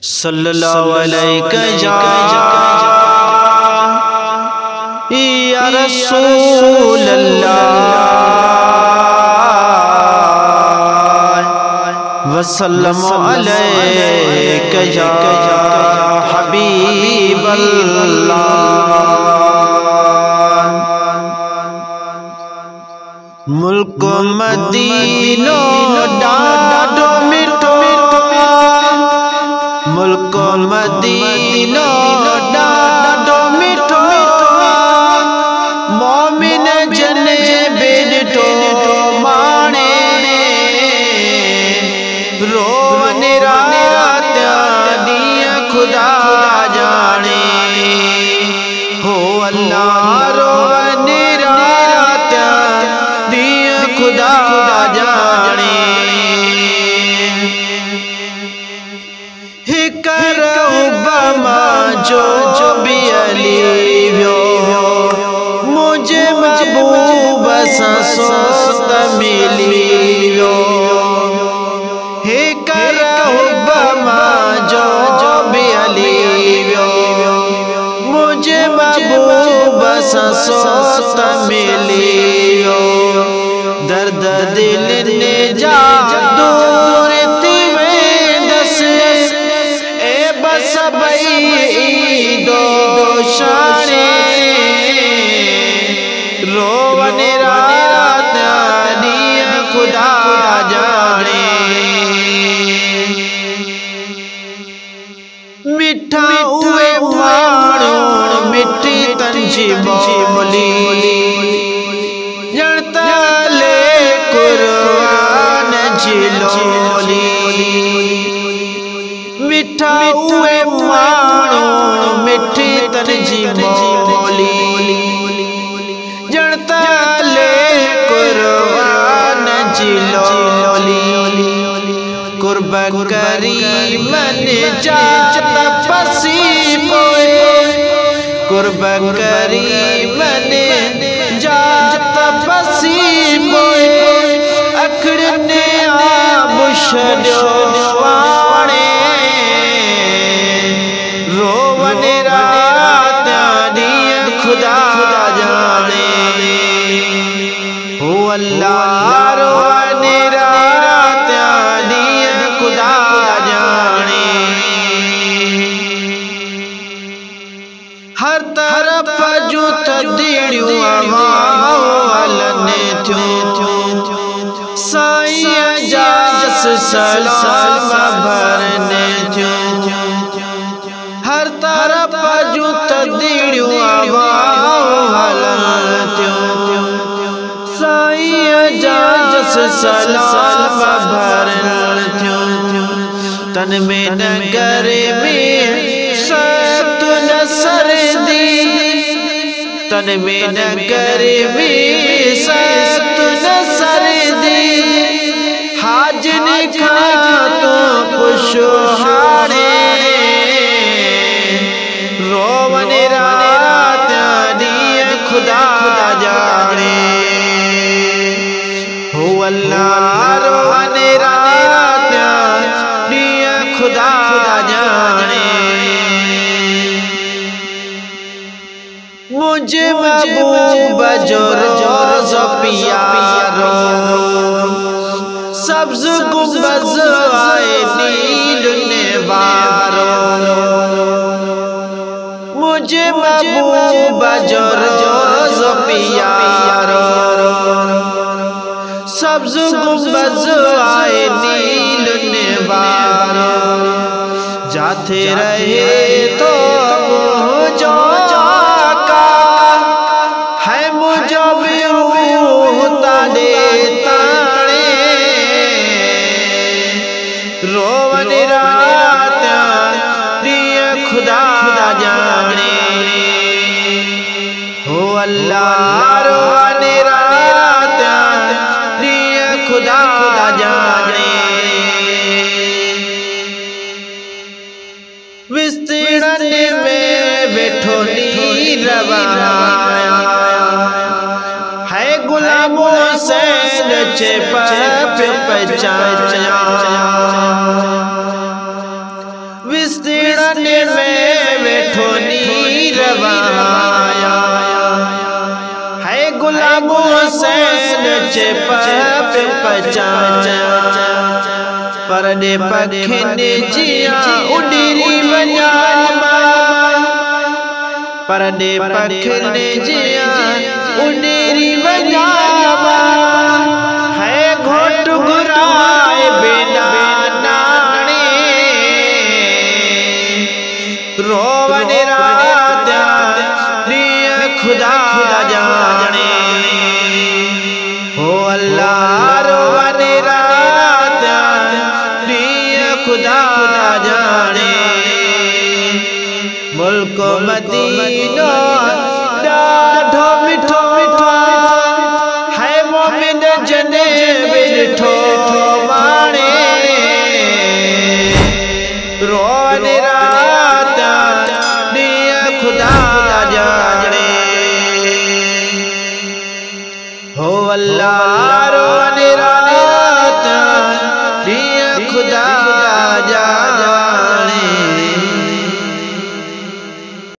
सल्लल्लाहु अलैहि या रसूल अल्लाह वसल्लम अलैका या हबीब अल्लाह। मुल्क मदीनो डाडो मिठो, मुल्क मदीनो डाडो मिठो, मोमिन जने बेडो माणे रोवन रात दिया खुदा जाने हो अल्लाह रोवन रात दिया खुदा जाने। जो भी अली व्यो मुझे महबूब सोत मिली व्यो हे करहुबमा जो भी अली व्यो मुझे महबूब सोत मिली व्यो। दर्द दिल ने जा दूर दोषाने रोवन रात दिया खुदा जाने। मिठा हुए मानो मिठी तंजी बोली जड़ता ले कुरान जिलोली। मिठा हुए मानो मिठी तंजी बोली जड़ता ले कुरान जिलोली। कुर्बन करी मन जाता पसी पोए, कुर्बन करी मन जाता पसी पोए अखड़ने आबुशो वाणे रोवन रात दिया खुदा जाने हो अल्लाह रोवन रात दिया खुदा जाने। हर तरफ जो तदीड़ू आवालने थ्यो साईं जास सलाम भरने थ्यो। हर तरफ जो तदीड़ू आवालने थ्यो साईं जास सलाम भरने थ्यो। तन में नगर में सत नसर दी, तन में नगर में सत नसर दी हाजन खा तो पुष्हाड़े रोवन रात दिया खुदा जाने हो अल्लाह रोवन रात दिया खुदा जाने। मुझे महबूब जोर जो पियारो सब्ज गुंबज आए नील नेवारो मुझे महबूब जोर जो पियारो सब्ज गुंबज आए नील नेवारो। जाते रहे तो जो रोवन रात दिया खुदा जाने हो अल्लाह रोवन रात दिया खुदा जाने। विस्तीर्ण में बैठो नीरवाया है गुलामों से नचे पहचाया रवाया है गुलाम हुसैन चे पाप पचाया परदे पखने जिया उडीरी वया परदे पखने जिया उडीरी वया है घोट घुराए बिना नाने रोवन रात खुदा जाने हो अल्लाह रोवन रात खुदा जाने मुल्क मदीना ॾाढो मिठो है मोमिन जने मिठो माणे रोवन रात खुदा जाने हो अल्लाह रोवन रात खुदा जाने।